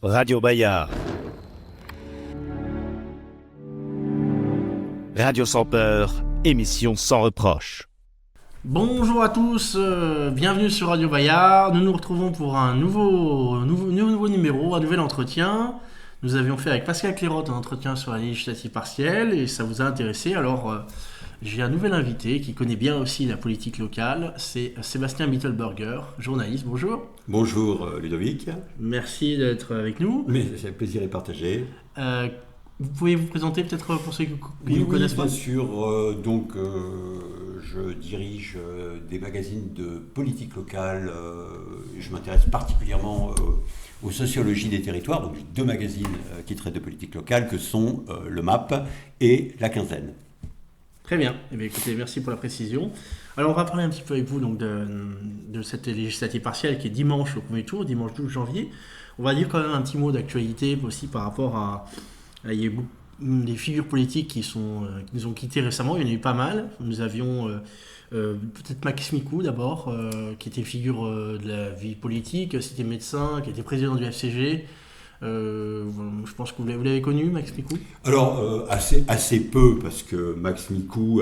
Radio Bayard. Radio sans peur, émission sans reproche. Bonjour à tous, bienvenue sur Radio Bayard. Nous nous retrouvons pour un nouveau numéro, un nouvel entretien. Nous avions fait avec Pascal Clairotte un entretien sur la législative partielle et ça vous a intéressé. Alors j'ai un nouvel invité qui connaît bien aussi la politique locale, c'est Sébastien Mittelberger, journaliste. Bonjour. Bonjour Ludovic. Merci d'être avec nous. Mais c'est un plaisir est partagé. Vous pouvez vous présenter peut-être pour ceux qui ne vous connaissent pas. Bien sûr. Je dirige des magazines de politique locale. Je m'intéresse particulièrement aux sociologies des territoires. Donc j'ai deux magazines qui traitent de politique locale que sont le MAP et La Quinzaine. Très bien. Eh bien, écoutez, merci pour la précision. Alors, on va parler un petit peu avec vous donc, de cette législative partielle qui est dimanche au premier tour, dimanche 12 janvier. On va dire quand même un petit mot d'actualité aussi par rapport à il y a eu des figures politiques qui nous ont quittés récemment. Il y en a eu pas mal. Nous avions peut-être Max Micou d'abord, qui était figure de la vie politique, c'était médecin, qui était président du FCG. Je pense que vous l'avez connu, Max Micou. Alors, assez peu, parce que Max Micou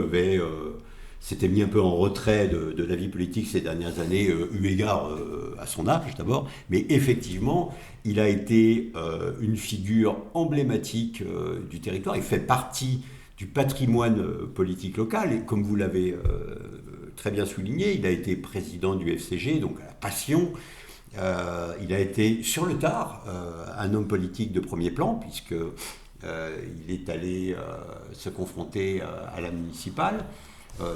s'était mis un peu en retrait de la vie politique ces dernières années, eu égard à son âge d'abord, mais effectivement, il a été une figure emblématique du territoire. Il fait partie du patrimoine politique local, et comme vous l'avez très bien souligné, il a été président du FCG, donc à la passion. Il a été sur le tard un homme politique de premier plan, puisque il est allé se confronter à la municipale.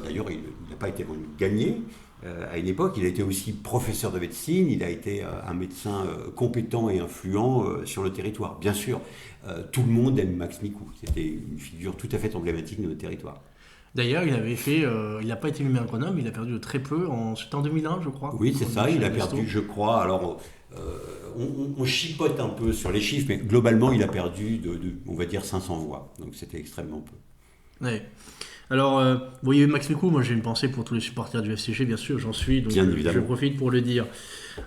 D'ailleurs, il n'a pas été gagné à une époque. Il a été aussi professeur de médecine. Il a été un médecin compétent et influent sur le territoire. Bien sûr, tout le monde aime Max Micou. C'était une figure tout à fait emblématique de notre territoire. D'ailleurs, il n'a pas été nommé à Grenoble, il a perdu de très peu, c'était en 2001, je crois. Oui, c'est ça, il a perdu, je crois. Alors, on chipote un peu sur les chiffres, mais globalement, il a perdu on va dire, 500 voix. Donc, c'était extrêmement peu. Ouais. Alors, vous voyez, Max Micou, moi j'ai une pensée pour tous les supporters du FCG, bien sûr, j'en suis, donc bien évidemment. Je profite pour le dire.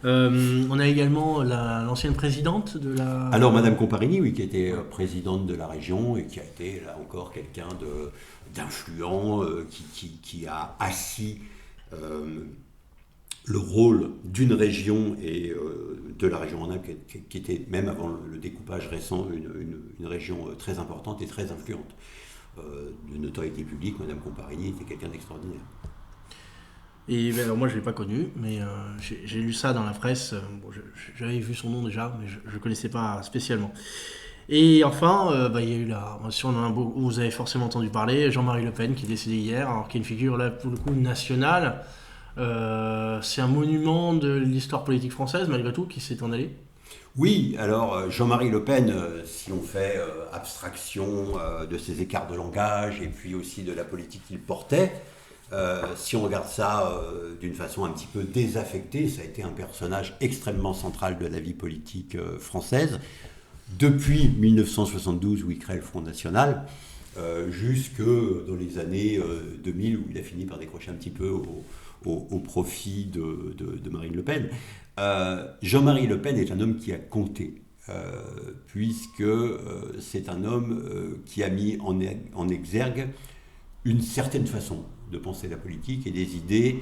On a également l'ancienne présidente de la... Alors, Madame Comparini, oui, qui était présidente de la région et qui a été, là encore, quelqu'un d'influent, qui a assis le rôle d'une région et de la région Rhône-Alpes, qui était, même avant le découpage récent, une région très importante et très influente. De notoriété publique, Madame Comparini était quelqu'un d'extraordinaire. Et alors moi je ne l'ai pas connu, mais j'ai lu ça dans la presse. J'avais vu son nom déjà, mais je ne connaissais pas spécialement. Et enfin, il y a eu vous avez forcément entendu parler, Jean-Marie Le Pen qui est décédé hier, alors qui est une figure là pour le coup nationale. C'est un monument de l'histoire politique française malgré tout qui s'est en allé. Oui, alors Jean-Marie Le Pen, si on fait abstraction de ses écarts de langage et puis aussi de la politique qu'il portait, si on regarde ça d'une façon un petit peu désaffectée, ça a été un personnage extrêmement central de la vie politique française, depuis 1972 où il crée le Front National, jusque dans les années 2000 où il a fini par décrocher un petit peu au profit de Marine Le Pen. Jean-Marie Le Pen est un homme qui a compté, puisque c'est un homme qui a mis en exergue une certaine façon de penser la politique et des idées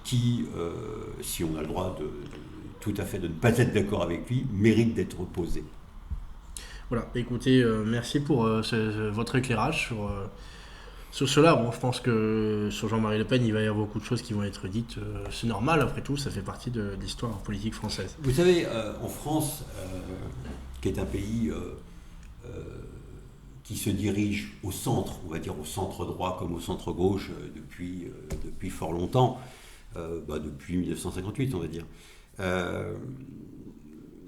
qui, si on a le droit tout à fait de ne pas être d'accord avec lui, méritent d'être posées. Voilà, écoutez, merci pour votre éclairage sur cela. Bon, je pense que sur Jean-Marie Le Pen, il va y avoir beaucoup de choses qui vont être dites. C'est normal, après tout, ça fait partie de l'histoire politique française. Vous savez, en France, qui est un pays qui se dirige au centre, on va dire au centre droit comme au centre gauche depuis fort longtemps, depuis 1958, on va dire.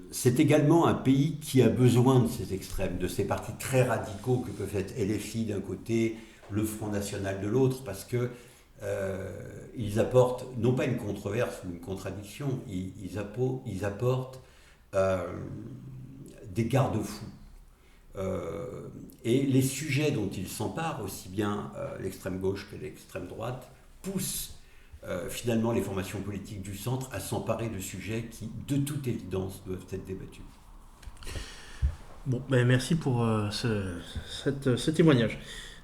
C'est également un pays qui a besoin de ces extrêmes, de ces partis très radicaux que peuvent être LFI d'un côté, le Front National de l'autre, parce que ils apportent, non pas une controverse ou une contradiction, ils apportent des garde-fous. Et les sujets dont ils s'emparent, aussi bien l'extrême gauche que l'extrême droite, poussent finalement les formations politiques du centre à s'emparer de sujets qui, de toute évidence, doivent être débattus. Bon, merci pour ce témoignage.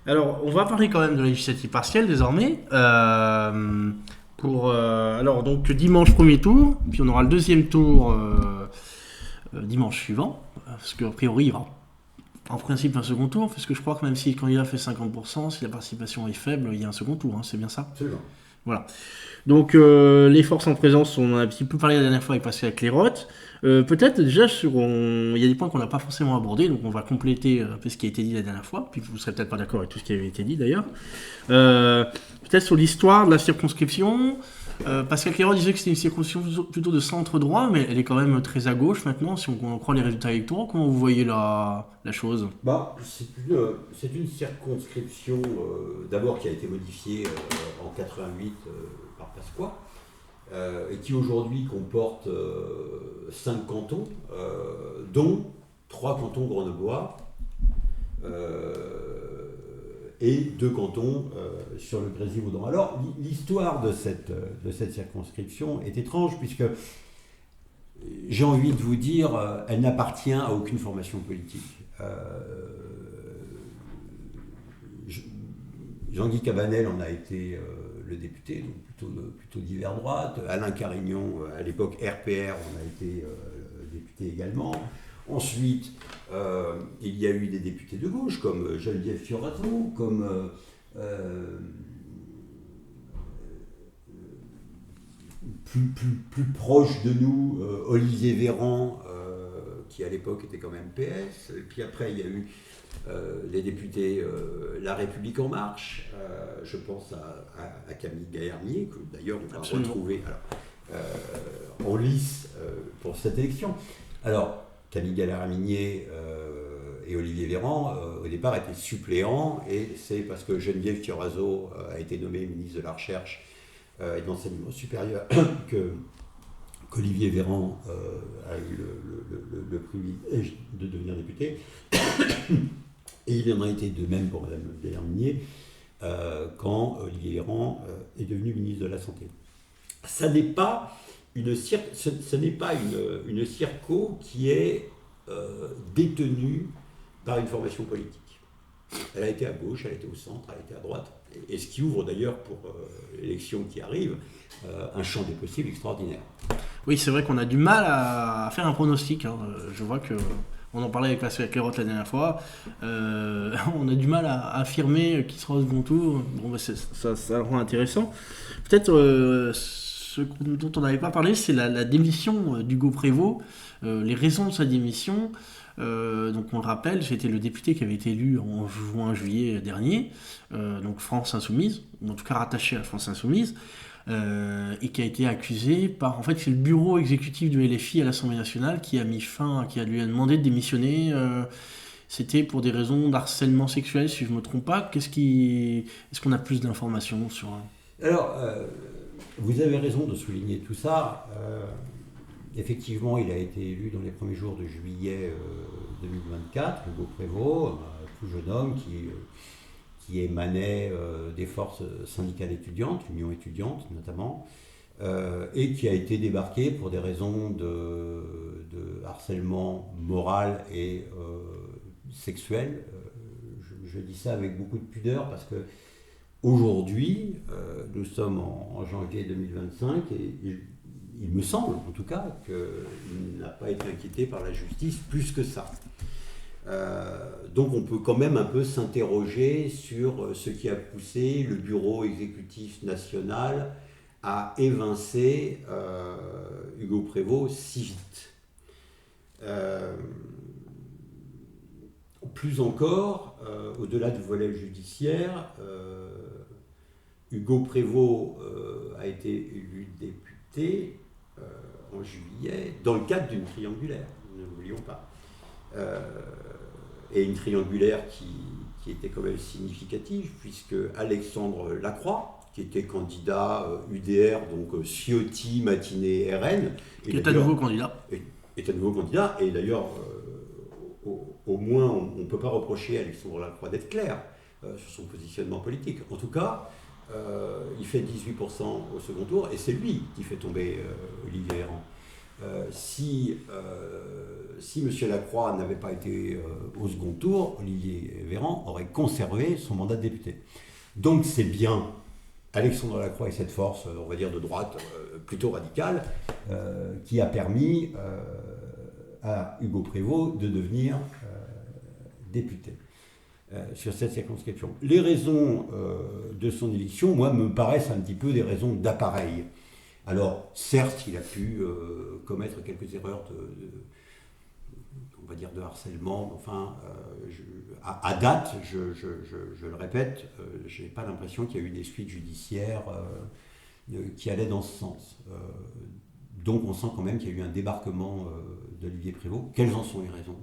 Alors, on va parler quand même de la législative partielle désormais. Alors, donc dimanche premier tour, puis on aura le deuxième tour dimanche suivant, parce qu'a priori il y aura en principe un second tour, parce que je crois que même si le candidat fait 50%, si la participation est faible, il y a un second tour, c'est bien ça ? Absolument. Voilà. Donc les forces en présence, on en a un petit peu parlé la dernière fois avec Pascal Clairotte. Peut-être déjà il y a des points qu'on n'a pas forcément abordés, donc on va compléter un peu ce qui a été dit la dernière fois, puis vous ne serez peut-être pas d'accord avec tout ce qui avait été dit d'ailleurs. Peut-être sur l'histoire de la circonscription. Pascal Clairotte disait que c'était une circonscription plutôt de centre droit, mais elle est quand même très à gauche maintenant, si on croit les résultats électoraux. Comment vous voyez la chose ? C'est une circonscription d'abord qui a été modifiée en 88 par Pasqua, et qui aujourd'hui comporte 5 cantons, dont 3 cantons grenoblois et 2 cantons sur le Grésivaudan. Alors, l'histoire de cette circonscription est étrange, puisque j'ai envie de vous dire, elle n'appartient à aucune formation politique. Jean-Guy Cabanel en a été le député, donc plutôt d'hiver droite. Alain Carignon, à l'époque RPR, en a été député également. Ensuite, il y a eu des députés de gauche, comme Geneviève Fioraso, comme plus proche de nous, Olivier Véran, qui à l'époque était quand même PS. Et puis après, il y a eu les députés La République En Marche. Je pense à Camille Gaillarnier, que d'ailleurs on va retrouver en lice pour cette élection. Alors, Camille Gaillarnier et Olivier Véran, au départ, étaient suppléants, et c'est parce que Geneviève Fioraso a été nommée ministre de la Recherche et de l'Enseignement supérieur qu'Olivier Véran a eu le privilège de devenir député. Et il en a été de même pour Mme Gaillarnier quand Olivier Véran est devenu ministre de la Santé. Ce n'est pas une circo qui est détenue par une formation politique. Elle a été à gauche, elle a été au centre, elle a été à droite, et ce qui ouvre d'ailleurs pour l'élection qui arrive un champ des possibles extraordinaire. Oui, c'est vrai qu'on a du mal à faire un pronostic. Je vois que on en parlait avec Pascal Clairotte la dernière fois. On a du mal à affirmer qui sera au second tour. Bon, ça le rend intéressant. Peut-être ce dont on n'avait pas parlé, c'est la démission d'Hugo Prévost, les raisons de sa démission. Donc on le rappelle, c'était le député qui avait été élu en juin-juillet dernier, donc France Insoumise, ou en tout cas rattaché à France Insoumise, et qui a été accusé par, en fait c'est le bureau exécutif du LFI à l'Assemblée nationale qui a lui a demandé de démissionner. C'était pour des raisons d'harcèlement sexuel, si je ne me trompe pas. Est-ce qu'on a plus d'informations sur... Alors, vous avez raison de souligner tout ça. Effectivement, il a été élu dans les premiers jours de juillet 2024, Hugo Prévost, un tout jeune homme qui émanait des forces syndicales étudiantes, l'Union étudiante notamment, et qui a été débarqué pour des raisons de harcèlement moral et sexuel. Je dis ça avec beaucoup de pudeur parce que aujourd'hui, nous sommes en janvier 2025 et il me semble en tout cas qu'il n'a pas été inquiété par la justice plus que ça. Donc on peut quand même un peu s'interroger sur ce qui a poussé le bureau exécutif national à évincer Hugo Prévost si vite. Plus encore, au-delà du volet judiciaire, Hugo Prévost a été élu député en juillet dans le cadre d'une triangulaire, ne l'oublions pas. Et une triangulaire qui était quand même significative, puisque Alexandre Lacroix, qui était candidat UDR, donc Ciotti, Matinée, RN, qui est à nouveau candidat. Est à nouveau candidat, et d'ailleurs, au moins, on ne peut pas reprocher à Alexandre Lacroix d'être clair sur son positionnement politique. En tout cas, il fait 18% au second tour, et c'est lui qui fait tomber Olivier Véran. Si M. Lacroix n'avait pas été au second tour, Olivier Véran aurait conservé son mandat de député. Donc c'est bien Alexandre Lacroix et cette force, on va dire de droite, plutôt radicale, qui a permis à Hugo Prévost de devenir député sur cette circonscription. Les raisons de son élection, moi, me paraissent un petit peu des raisons d'appareil. Alors, certes, il a pu commettre quelques erreurs on va dire de harcèlement, enfin, à date, je le répète, je n'ai pas l'impression qu'il y a eu des suites judiciaires qui allaient dans ce sens. Donc on sent quand même qu'il y a eu un débarquement d'Olivier Prévost. Quelles en sont les raisons ?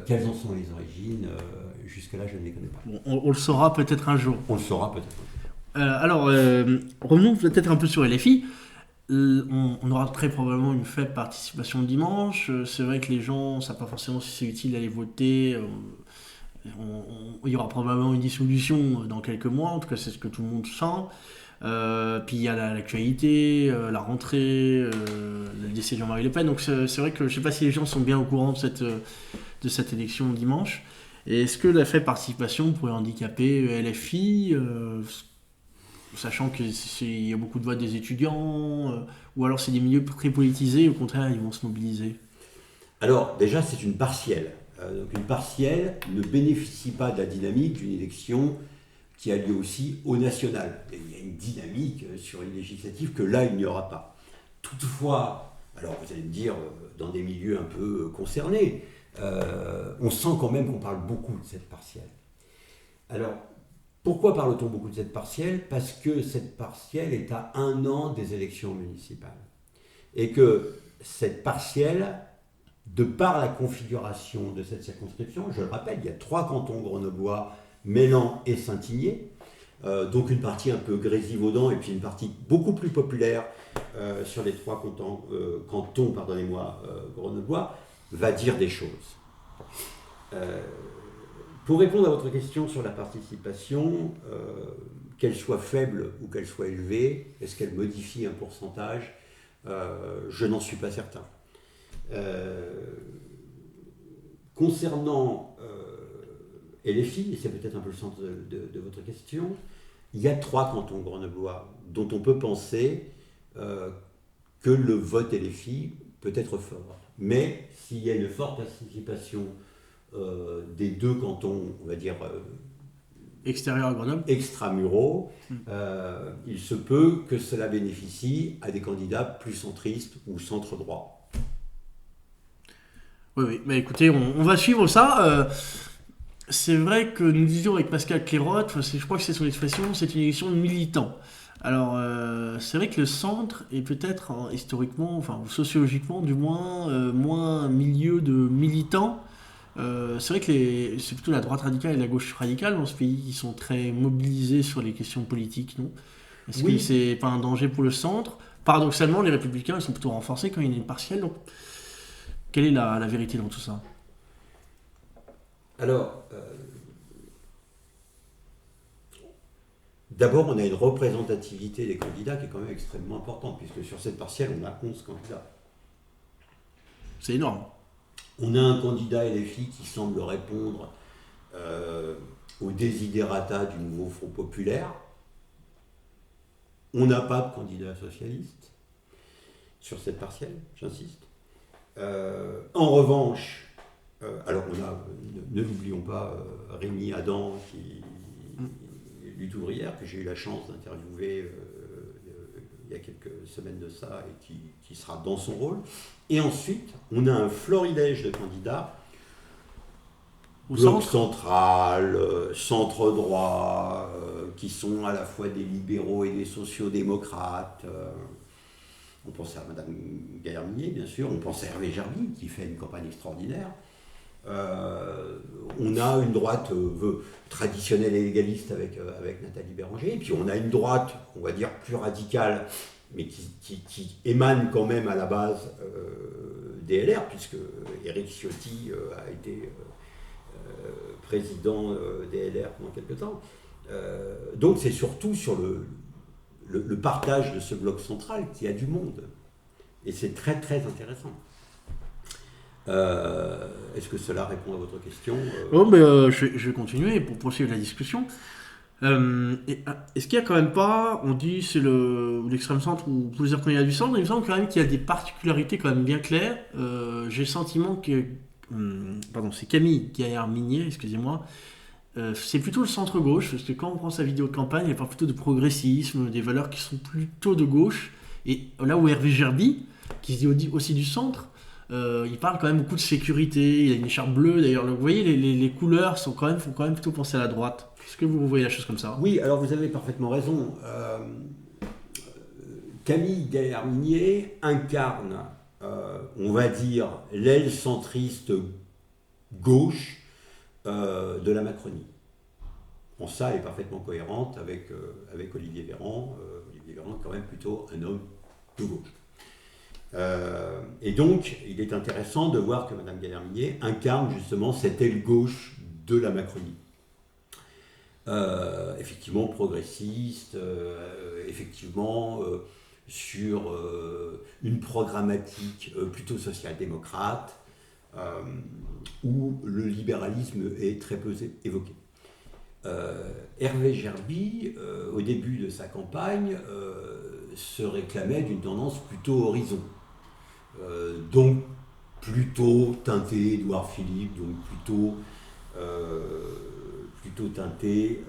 Quelles en sont les origines ? Jusque-là, je ne les connais pas. Bon, on le saura peut-être un jour. On le saura peut-être un jour. Alors, revenons peut-être un peu sur LFI. On aura très probablement une faible participation dimanche. C'est vrai que les gens ne savent pas forcément si c'est utile d'aller voter. Il y aura probablement une dissolution dans quelques mois, en tout cas c'est ce que tout le monde sent. Puis il y a l'actualité, la rentrée, le décès de Jean-Marie Le Pen. Donc c'est vrai que je ne sais pas si les gens sont bien au courant de cette élection dimanche. Et est-ce que la faible participation pourrait handicaper LFI sachant qu'il y a beaucoup de votes des étudiants, ou alors c'est des milieux très politisés, au contraire, ils vont se mobiliser? Alors, déjà, c'est une partielle. Donc, une partielle ne bénéficie pas de la dynamique d'une élection qui a lieu aussi au national. Et il y a une dynamique sur une législative que là, il n'y aura pas. Toutefois, alors vous allez me dire, dans des milieux un peu concernés, on sent quand même qu'on parle beaucoup de cette partielle. Alors, pourquoi parle-t-on beaucoup de cette partielle ? Parce que cette partielle est à 1 an des élections municipales. Et que cette partielle, de par la configuration de cette circonscription, je le rappelle, il y a 3 cantons grenoblois, Mélan et Saint-Igné, donc une partie un peu Grésivaudan et puis une partie beaucoup plus populaire sur les 3 cantons grenoblois, va dire des choses. Pour répondre à votre question sur la participation, qu'elle soit faible ou qu'elle soit élevée, est-ce qu'elle modifie un pourcentage ? Je n'en suis pas certain. Concernant LFI, et c'est peut-être un peu le sens de votre question, il y a 3 cantons grenoblois dont on peut penser que le vote LFI peut être fort. Mais s'il y a une forte participation des 2 cantons, on va dire, extérieur à Grenoble, extramuraux, il se peut que cela bénéficie à des candidats plus centristes ou centre-droit. Oui. Mais écoutez, on va suivre ça. C'est vrai que nous disions avec Pascal Clairotte, je crois que c'est son expression, c'est une élection de militants. Alors, c'est vrai que le centre est peut-être historiquement, enfin sociologiquement du moins, moins milieu de militants. C'est vrai que c'est plutôt la droite radicale et la gauche radicale dans ce pays qui sont très mobilisés sur les questions politiques, non ? Est-ce que c'est pas un danger pour le centre ? Paradoxalement, les républicains ils sont plutôt renforcés quand il y a une partielle. Donc, quelle est la vérité dans tout ça ? Alors, d'abord, on a une représentativité des candidats qui est quand même extrêmement importante, puisque sur cette partielle, on a 11 candidats. C'est énorme. On a un candidat LFI qui semble répondre aux desiderata du nouveau Front populaire. On n'a pas de candidat socialiste sur cette partielle, j'insiste. En revanche, alors on a, ne l'oublions pas, Rémi Adam, lutte ouvrière, que j'ai eu la chance d'interviewer il y a quelques semaines de ça et qui sera dans son rôle. Et ensuite, on a un florilège de candidats, bloc central, centre-droit, qui sont à la fois des libéraux et des sociodémocrates. On pense à Madame Gaillard-Millet, bien sûr, on pense à Hervé Gerby, qui fait une campagne extraordinaire. On a une droite traditionnelle et légaliste avec Nathalie Béranger, et puis on a une droite, on va dire, plus radicale, mais qui émane quand même à la base des LR, puisque Éric Ciotti a été président des LR pendant quelque temps. Donc c'est surtout sur le partage de ce bloc central qu'il y a du monde. Et c'est très très intéressant. Est-ce que cela répond à votre question? Je vais continuer pour poursuivre la discussion. Est-ce qu'il y a quand même pas, on dit c'est l'extrême centre ou plusieurs candidats du centre, il me semble quand même qu'il y a des particularités quand même bien claires. J'ai le sentiment que, c'est Camille Gaillard-Minier, excusez-moi, c'est plutôt le centre-gauche, parce que quand on prend sa vidéo de campagne, il parle plutôt de progressisme, des valeurs qui sont plutôt de gauche, et là où Hervé Gerby, qui se dit aussi du centre, il parle quand même beaucoup de sécurité, il a une écharpe bleue d'ailleurs, vous voyez les couleurs font quand même plutôt penser à la droite. Est-ce que vous voyez la chose comme ça? Oui, alors vous avez parfaitement raison. Camille Gaillard-Minier incarne, on va dire, l'aile centriste gauche de la Macronie. Bon, ça, elle est parfaitement cohérente avec Olivier Véran. Olivier Véran est quand même plutôt un homme de gauche. Et donc, il est intéressant de voir que Mme Gaillard-Minier incarne justement cette aile gauche de la Macronie. Effectivement progressiste, effectivement sur une programmatique plutôt social-démocrate, où le libéralisme est très peu évoqué. Hervé Gerby, au début de sa campagne, se réclamait d'une tendance plutôt horizon, donc plutôt teinté Édouard Philippe, donc plutôt teinté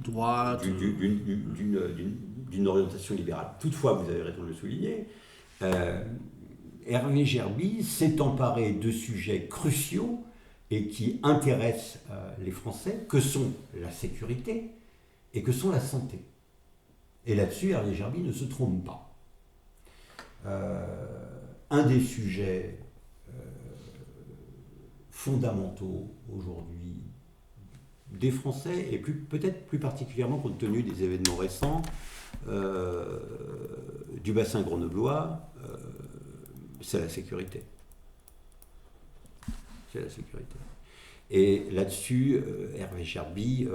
droite, d'une orientation libérale. Toutefois, vous avez raison de le souligner, Hervé Gerby s'est emparé de sujets cruciaux et qui intéressent les Français, que sont la sécurité et que sont la santé. Et là-dessus, Hervé Gerby ne se trompe pas. Un des sujets fondamentaux aujourd'hui des Français, et peut-être plus particulièrement compte tenu des événements récents du bassin grenoblois, c'est la sécurité. C'est la sécurité. Et là-dessus, Hervé Gerby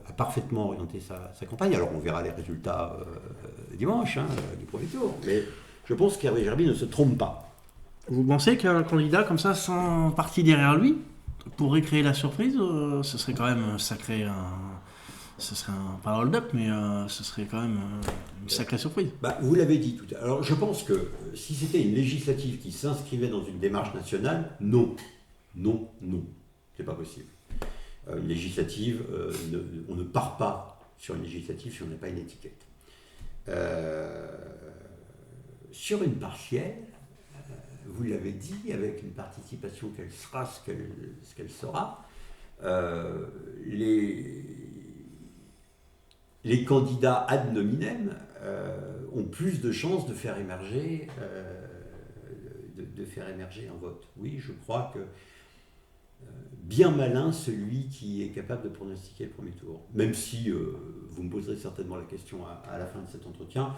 a parfaitement orienté sa campagne. Alors on verra les résultats dimanche, du premier tour, mais je pense qu'Hervé Gerby ne se trompe pas. Vous pensez qu'un candidat comme ça, sans parti derrière lui, pourrait créer la surprise? Ce serait quand même sacré, ce serait pas un hold-up, mais ce serait quand même une sacrée surprise. Vous l'avez dit tout à l'heure. Alors je pense que si c'était une législative qui s'inscrivait dans une démarche nationale, non, c'est pas possible. Une législative, on ne part pas sur une législative si on n'a pas une étiquette. Sur une partielle, vous l'avez dit, avec une participation qu'elle sera ce qu'elle sera, les candidats ad nominem ont plus de chances de faire émerger un vote. Oui, je crois que bien malin celui qui est capable de pronostiquer le premier tour. Même si vous me poserez certainement la question à la fin de cet entretien,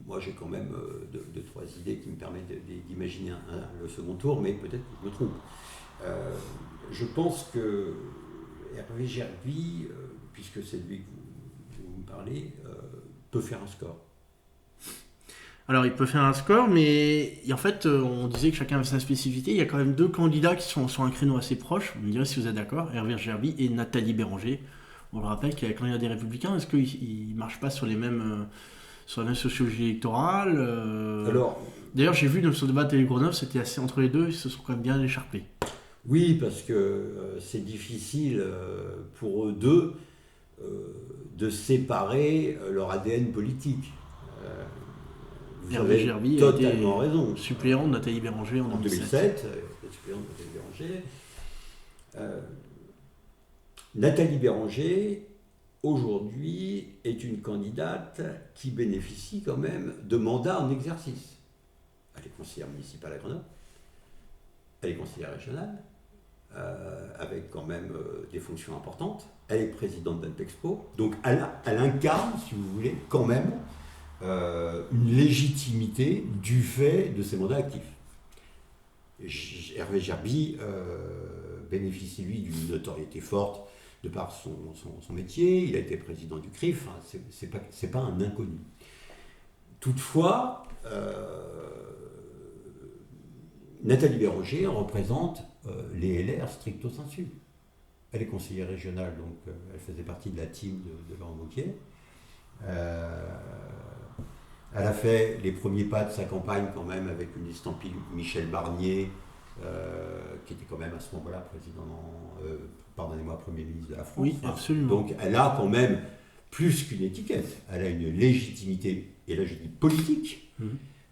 moi j'ai quand même deux, trois idées qui me permettent d'imaginer le second tour, mais peut-être que je me trompe. Je pense que Hervé Gerby, puisque c'est lui que vous me parlez, peut faire un score. Alors il peut faire un score, mais en fait on disait que chacun avait sa spécificité. Il y a quand même deux candidats qui sont sur un créneau assez proche. Vous me direz si vous êtes d'accord, Hervé Gerby et Nathalie Béranger. On le rappelle qu'il y a le candidat des Républicains. Est-ce qu'ils ne marchent pas sur la même sociologie électorale? Alors, d'ailleurs, j'ai vu dans ce débat télé Grenoble, c'était assez entre les deux, ils se sont quand même bien écharpés. Oui, parce que c'est difficile pour eux deux de séparer leur ADN politique. Vous Hervé Gerby totalement raison. Suppléant de Nathalie Béranger en 2007. Suppléant de Nathalie Béranger. Nathalie Béranger, aujourd'hui, est une candidate qui bénéficie quand même de mandats en exercice. Elle est conseillère municipale à Grenoble, elle est conseillère régionale, avec quand même des fonctions importantes. Elle est présidente d'Alpexpo, donc elle incarne, si vous voulez, quand même une légitimité du fait de ses mandats actifs. Hervé Gerby bénéficie, lui, d'une notoriété forte de par son métier. Il a été président du CRIF, hein, c'est pas un inconnu. Toutefois, Nathalie Béranger représente les LR stricto sensu. Elle est conseillère régionale, donc elle faisait partie de la team de Laurent Wauquiez. Elle a fait les premiers pas de sa campagne quand même avec une estampille Michel Barnier, qui était quand même à ce moment-là Premier ministre de la France. Oui, absolument. Donc elle a quand même plus qu'une étiquette, elle a une légitimité, et là je dis politique,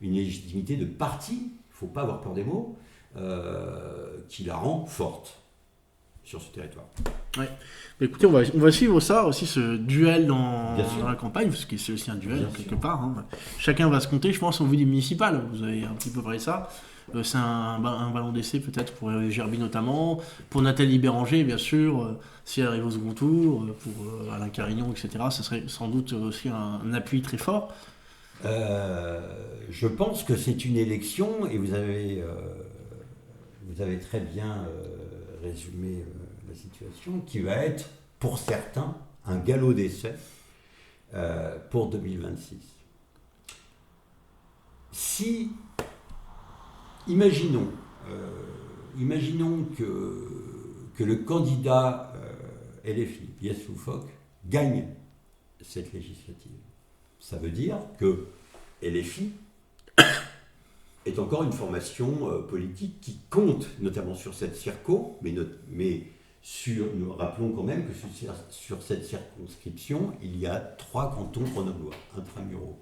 une légitimité de parti, il ne faut pas avoir peur des mots, qui la rend forte sur ce territoire. Ouais. Mais écoutez, on va suivre ça aussi, ce duel dans la campagne, parce que c'est aussi un duel quelque part. Hein. Chacun va se compter, je pense, au vu des municipales. Vous avez un petit peu parlé de ça. C'est un ballon d'essai peut-être pour Gerby notamment, pour Nathalie Béranger bien sûr, si elle arrive au second tour, pour Alain Carignon, etc. Ce serait sans doute aussi un appui très fort. Je pense que c'est une élection, et vous avez très bien résumé la situation, qui va être pour certains un galop d'essai pour 2026. Si Imaginons que le candidat LFI, Yassou Fock, gagne cette législative. Ça veut dire que LFI est encore une formation politique qui compte notamment sur cette circo, nous rappelons quand même que sur cette circonscription, il y a 3 cantons grenoblois, intramuraux,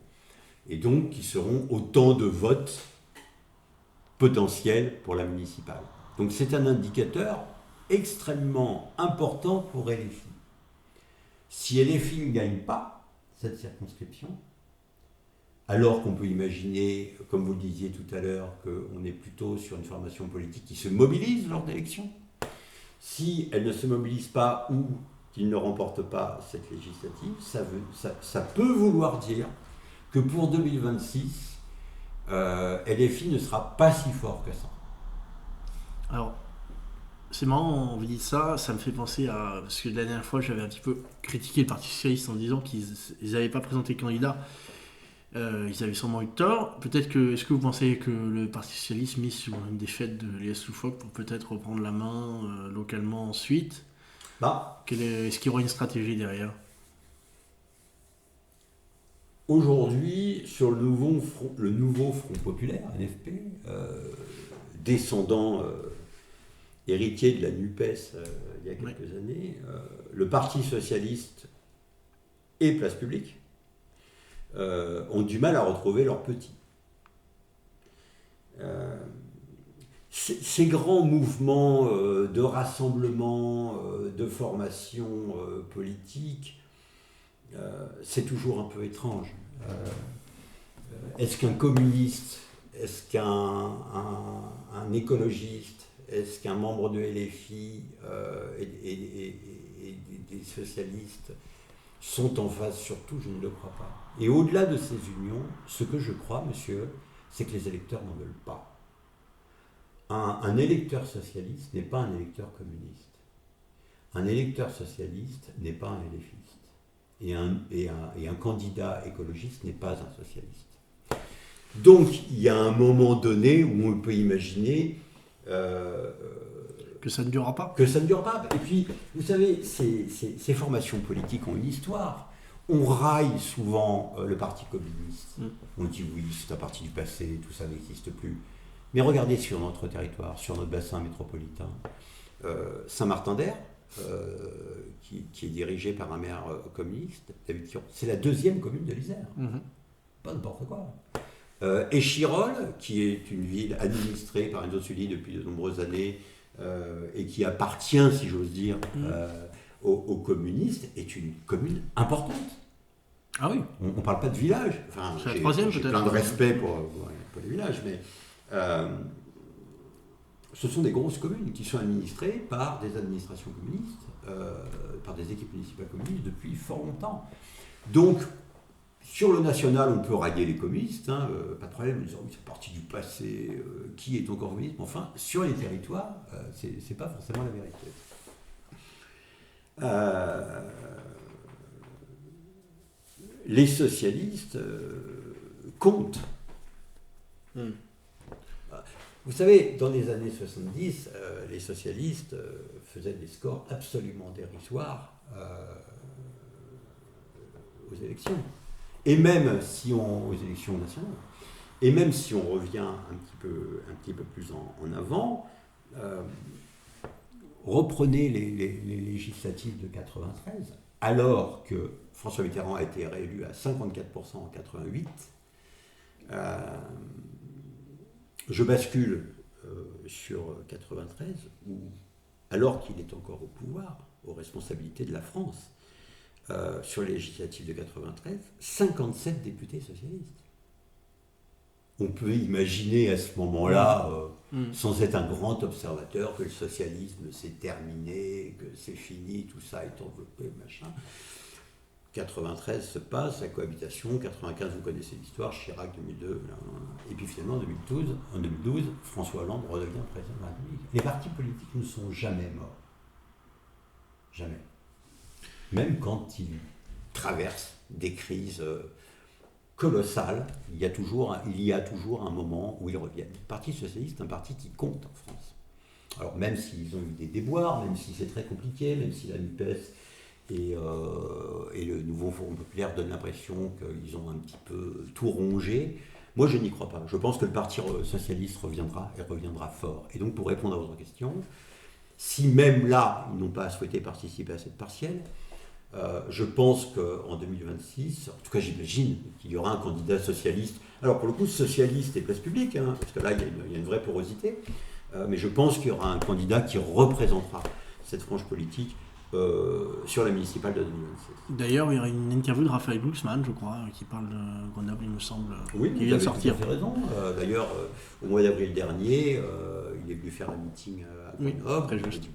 et donc qui seront autant de votes potentiel pour la municipale. Donc c'est un indicateur extrêmement important pour LFI. Si LFI ne gagne pas cette circonscription, alors qu'on peut imaginer, comme vous le disiez tout à l'heure, qu'on est plutôt sur une formation politique qui se mobilise lors d'élections, si elle ne se mobilise pas ou qu'il ne remporte pas cette législative, ça peut vouloir dire que pour 2026, LFI ne sera pas si fort que ça. Alors, c'est marrant, vous dites ça, ça me fait penser à... Parce que la dernière fois, j'avais un petit peu critiqué le Parti Socialiste en disant qu'ils n'avaient pas présenté de candidat. Ils avaient sûrement eu tort. Peut-être que... Est-ce que vous pensez que le Parti Socialiste mise sur une défaite de Yassou Fock pour peut-être reprendre la main localement ensuite ? Est-ce qu'il y aura une stratégie derrière ? Aujourd'hui, sur le nouveau Front Populaire, NFP, descendant, héritier de la NUPES il y a quelques années, le Parti Socialiste et Place Publique ont du mal à retrouver leurs petits. Ces grands mouvements de rassemblement, de formation politique, c'est toujours un peu étrange. Est-ce qu'un communiste, est-ce qu'un écologiste, est-ce qu'un membre de LFI et des socialistes sont en phase sur tout? Je ne le crois pas. Et au-delà de ces unions, ce que je crois, monsieur, c'est que les électeurs n'en veulent pas. Un électeur socialiste n'est pas un électeur communiste. Un électeur socialiste n'est pas un LFiste. Et un candidat écologiste n'est pas un socialiste. Donc, il y a un moment donné où on peut imaginer... que ça ne durera pas. Que ça ne durera pas. Et puis, vous savez, ces formations politiques ont une histoire. On raille souvent le Parti communiste. On dit oui, c'est un parti du passé, tout ça n'existe plus. Mais regardez sur notre territoire, sur notre bassin métropolitain, Saint-Martin-d'Air, qui est dirigé par un maire communiste, c'est la 2e commune de l'Isère. Pas n'importe quoi. Échirolles, qui est une ville administrée par Enzo Sully depuis de nombreuses années et qui appartient, si j'ose dire, aux communistes, est une commune importante. Ah oui. On ne parle pas de village. Enfin, c'est la 3e j'ai peut-être. Plein de respect pour les villages, mais ce sont des grosses communes qui sont administrées par des administrations communistes, par des équipes municipales communistes depuis fort longtemps. Donc, Sur le national, on peut railler les communistes, hein, pas de problème, en disant oui, c'est parti du passé, qui est encore communiste. Enfin, sur les territoires, c'est pas forcément la vérité. Les socialistes comptent. Vous savez, dans les années 70, les socialistes faisaient des scores absolument dérisoires aux élections. Et même si aux élections nationales, et même si on revient un petit peu plus en avant, reprenez les législatives de 93, alors que François Mitterrand a été réélu à 54% en 88, je bascule sur 93, où, alors qu'il est encore au pouvoir, aux responsabilités de la France, sur les législatives de 93, 57 députés socialistes. On peut imaginer à ce moment-là, sans être un grand observateur, que le socialisme c'est terminé, que c'est fini, tout ça est enveloppé, machin. 93 se passe, la cohabitation, 95 vous connaissez l'histoire, Chirac 2002, et puis finalement en 2012, François Hollande redevient président de la République. Les partis politiques ne sont jamais morts. Jamais. Même quand ils traversent des crises colossales, il y a toujours un moment où ils reviennent. Le Parti socialiste est un parti qui compte en France. Alors même s'ils ont eu des déboires, même si c'est très compliqué, même si la NUPES et le nouveau Front populaire donnent l'impression qu'ils ont un petit peu tout rongé, moi je n'y crois pas. Je pense que le Parti socialiste reviendra fort. Et donc pour répondre à votre question, si même là, ils n'ont pas souhaité participer à cette partielle, je pense qu'en 2026, en tout cas j'imagine qu'il y aura un candidat socialiste. Alors pour le coup, socialiste et place publique, hein, parce que là il y a une vraie porosité, mais je pense qu'il y aura un candidat qui représentera cette frange politique sur la municipale de 2026. D'ailleurs, il y aura une interview de Raphaël Glucksmann, je crois, qui parle de Grenoble, il me semble, oui, qui vient de sortir. Vous avez raison. D'ailleurs, au mois d'avril dernier, il est venu faire un meeting à Grenoble, très juste.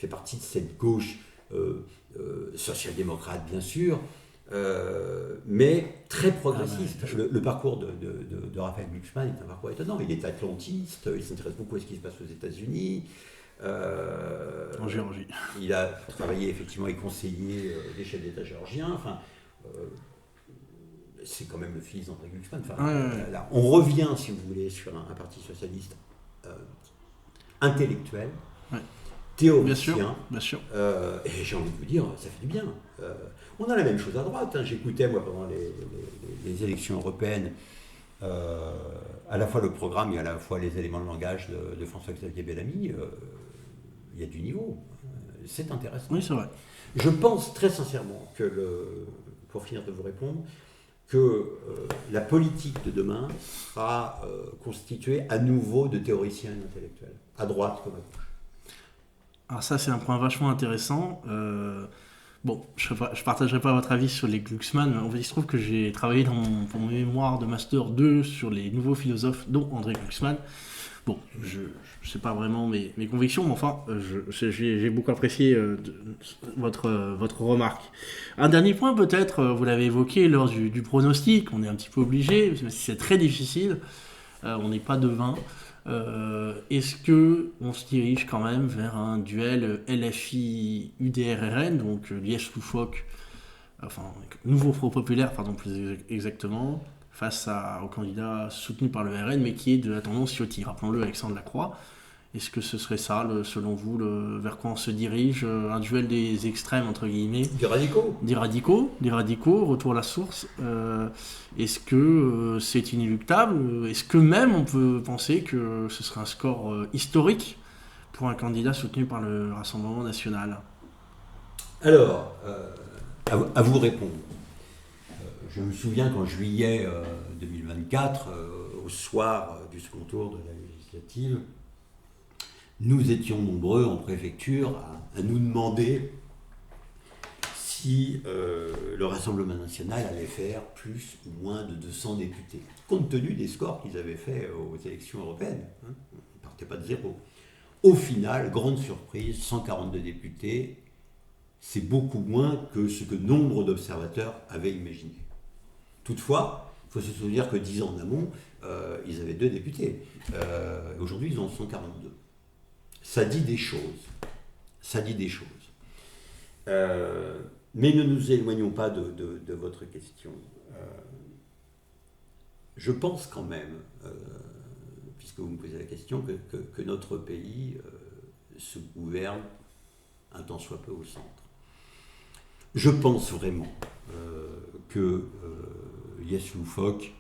fait partie de cette gauche social-démocrate, bien sûr, mais très progressiste. Le parcours de Raphaël Glucksmann est un parcours étonnant. Il est atlantiste, il s'intéresse beaucoup à ce qui se passe aux États-Unis. En Géorgie. Il a travaillé effectivement et conseillé des chefs d'État géorgiens. Enfin, c'est quand même le fils d'André Glucksmann. Là, on revient, si vous voulez, sur un parti socialiste intellectuel, théoricien. Bien sûr. Et j'ai envie de vous dire, ça fait du bien. On a la même chose à droite. Hein. J'écoutais, moi, pendant les élections européennes, à la fois le programme et à la fois les éléments de langage de François-Xavier Bellamy. Il y a du niveau. C'est intéressant. Oui, c'est vrai. Je pense très sincèrement que, pour finir de vous répondre, que la politique de demain sera constituée à nouveau de théoriciens et d'intellectuels, à droite comme à gauche. Alors ça, c'est un point vachement intéressant. Bon, je ne partagerai pas votre avis sur les Glucksmann, mais il se trouve que j'ai travaillé pour mon mémoire de Master 2 sur les nouveaux philosophes, dont André Glucksmann. Bon, je ne sais pas vraiment mes convictions, mais enfin, j'ai beaucoup apprécié votre remarque. Un dernier point peut-être, vous l'avez évoqué lors du pronostic, on est un petit peu obligé, c'est très difficile, on n'est pas devin. Est-ce qu'on se dirige quand même vers un duel LFI-UDR-RN, donc Liège-Loufoque, enfin, Nouveau Front Populaire, pardon, plus exactement, face au candidat soutenu par le RN, mais qui est de la tendance Ciotti, rappelons-le, Alexandre Lacroix. Est-ce que ce serait ça, selon vous, vers quoi on se dirige, un duel des extrêmes, entre guillemets? Des radicaux, retour à la source. Est-ce que c'est inéluctable? Est-ce que même on peut penser que ce serait un score historique pour un candidat soutenu par le Rassemblement national? Alors, à vous répondre. Je me souviens qu'en juillet 2024, au soir du second tour de la législative, nous étions nombreux en préfecture à nous demander si le Rassemblement national allait faire plus ou moins de 200 députés, compte tenu des scores qu'ils avaient faits aux élections européennes. Hein, on ne partait pas de zéro. Au final, grande surprise, 142 députés c'est beaucoup moins que ce que nombre d'observateurs avaient imaginé. Toutefois, il faut se souvenir que 10 ans en amont, ils avaient 2 députés. Aujourd'hui, ils en sont 42. Ça dit des choses. Mais ne nous éloignons pas de votre question. Je pense quand même, puisque vous me posez la question, que notre pays se gouverne un tant soit peu au centre. Je pense vraiment que Yes Loufoque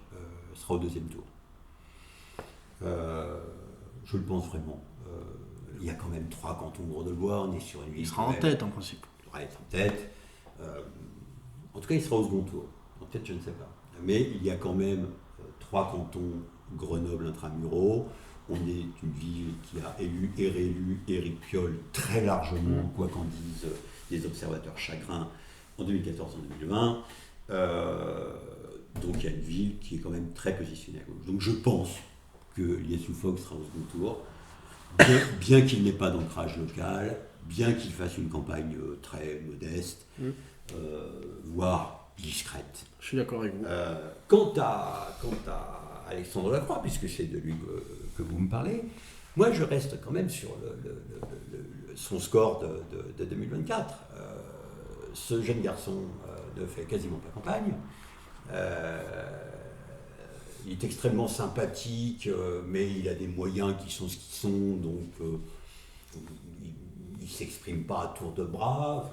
sera au 2e tour. Je le pense vraiment. Il y a quand même 3 cantons grenoblois, on est sur une ville. Il sera en tête en principe. Il devrait être en tête. En tout cas, il sera au second tour. En tête, je ne sais pas. Mais il y a quand même 3 cantons Grenoble intramuros. On est une ville qui a élu et réélu Éric Piolle très largement, quoi qu'en disent les observateurs chagrins, en 2014 en 2020. Donc il y a une ville qui est quand même très positionnée à gauche. Donc je pense que Yes Loufoque sera au second tour, bien qu'il n'ait pas d'ancrage local, bien qu'il fasse une campagne très modeste, voire discrète. Je suis d'accord avec vous. Quant à Alexandre Lacroix, puisque c'est de lui que vous me parlez, moi je reste quand même sur son score de 2024. Ce jeune garçon ne fait quasiment pas campagne. Il est extrêmement sympathique, mais il a des moyens qui sont ce qu'ils sont, donc il ne s'exprime pas à tour de bras,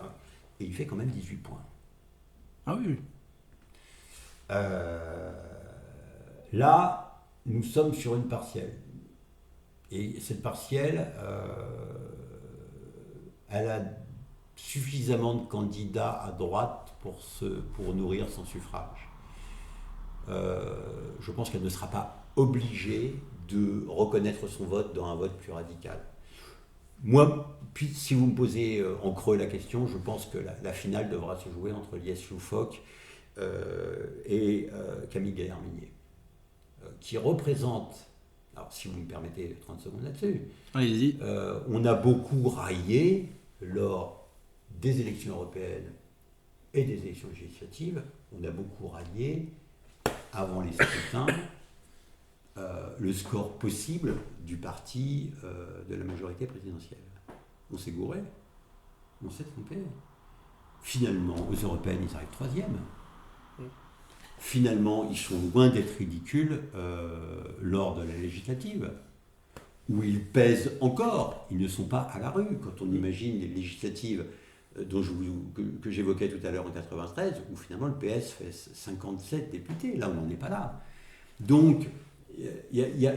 et il fait quand même 18 points. Ah oui. Là, nous sommes sur une partielle. Et cette partielle, elle a suffisamment de candidats à droite pour nourrir son suffrage. Je pense qu'elle ne sera pas obligée de reconnaître son vote dans un vote plus radical. Moi, puis si vous me posez en creux la question, je pense que la finale devra se jouer entre Yes Loufoque et Camille Gaillard-Minier, qui représente, alors si vous me permettez 30 secondes là-dessus, allez-y. On a beaucoup raillé lors des élections européennes et des élections législatives, on a beaucoup raillé avant les scrutins le score possible du parti de la majorité présidentielle. On s'est gouré, on s'est trompé. Finalement, aux européennes, ils arrivent 3e. Finalement, ils sont loin d'être ridicules lors de la législative, où ils pèsent encore. Ils ne sont pas à la rue. Quand on imagine les législatives que j'évoquais tout à l'heure en 93, où finalement le PS fait 57 députés. Là, on n'en est pas là. Donc, il y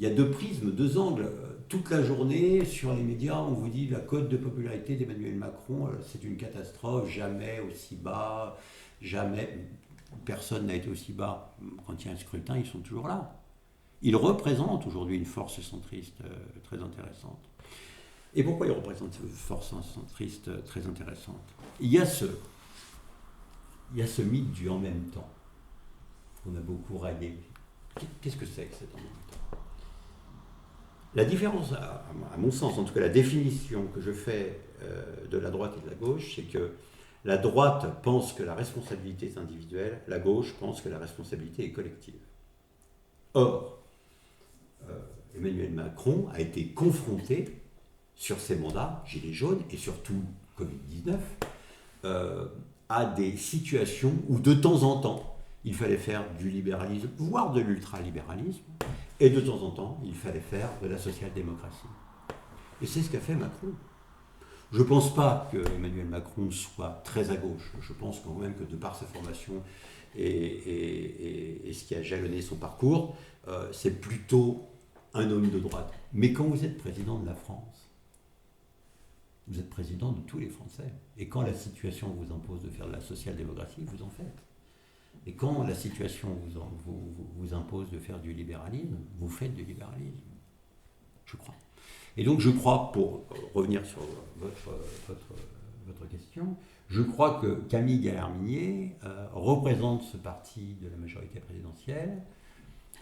a 2 prismes, 2 angles. Toute la journée, sur les médias, on vous dit la cote de popularité d'Emmanuel Macron, c'est une catastrophe, jamais aussi bas, jamais, personne n'a été aussi bas. Quand il y a un scrutin, ils sont toujours là. Ils représentent aujourd'hui une force centriste très intéressante. Et pourquoi ils représentent une force centriste très intéressante ? Il y a ce mythe du en même temps qu'on a beaucoup raillé. Qu'est-ce que c'est que cet en même temps ? La différence, à mon sens, en tout cas la définition que je fais de la droite et de la gauche, c'est que la droite pense que la responsabilité est individuelle, la gauche pense que la responsabilité est collective. Or, Emmanuel Macron a été confronté sur ses mandats, Gilets jaunes et surtout Covid-19, à des situations où de temps en temps, il fallait faire du libéralisme, voire de l'ultralibéralisme, et de temps en temps, il fallait faire de la social-démocratie. Et c'est ce qu'a fait Macron. Je ne pense pas que Emmanuel Macron soit très à gauche. Je pense quand même que de par sa formation et ce qui a jalonné son parcours, c'est plutôt un homme de droite. Mais quand vous êtes président de la France, vous êtes président de tous les Français. Et quand la situation vous impose de faire de la social-démocratie, vous en faites. Et quand la situation vous impose de faire du libéralisme, vous faites du libéralisme. Je crois. Et donc je crois, pour revenir sur votre question, je crois que Camille Gaillard-Minier représente ce parti de la majorité présidentielle,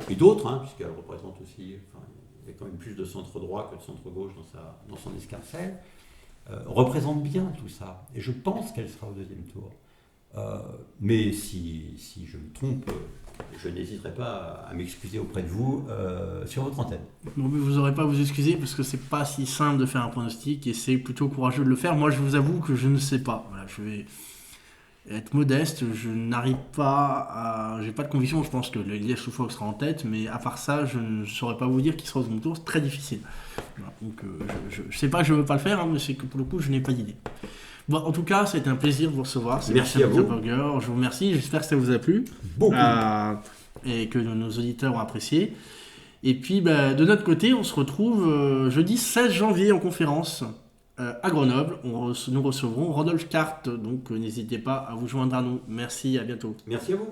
et d'autres, puisqu'elle représente aussi, il y a quand même plus de centre-droit que de centre-gauche dans son escarcelle, représente bien tout ça. Et je pense qu'elle sera au deuxième tour. Mais si je me trompe, je n'hésiterai pas à m'excuser auprès de vous sur votre antenne. Bon, mais vous n'aurez pas à vous excuser parce que c'est pas si simple de faire un pronostic et c'est plutôt courageux de le faire. Moi, je vous avoue que je ne sais pas. Voilà, je vais être modeste. Je n'arrive pas à. J'ai pas de conviction. Je pense que le Liège Soufflot sera en tête, mais à part ça, je ne saurais pas vous dire qui sera au second tour. C'est très difficile. Voilà, donc, je sais pas que je veux pas le faire, hein, mais c'est que pour le coup, je n'ai pas d'idée. Bon, en tout cas, c'était un plaisir de vous recevoir. Merci à vous. Burger. Je vous remercie. J'espère que ça vous a plu. Beaucoup. Et que nos auditeurs ont apprécié. Et puis, de notre côté, on se retrouve jeudi 16 janvier en conférence à Grenoble. Nous recevrons Rodolphe Carte. Donc, n'hésitez pas à vous joindre à nous. Merci, à bientôt. Merci à vous.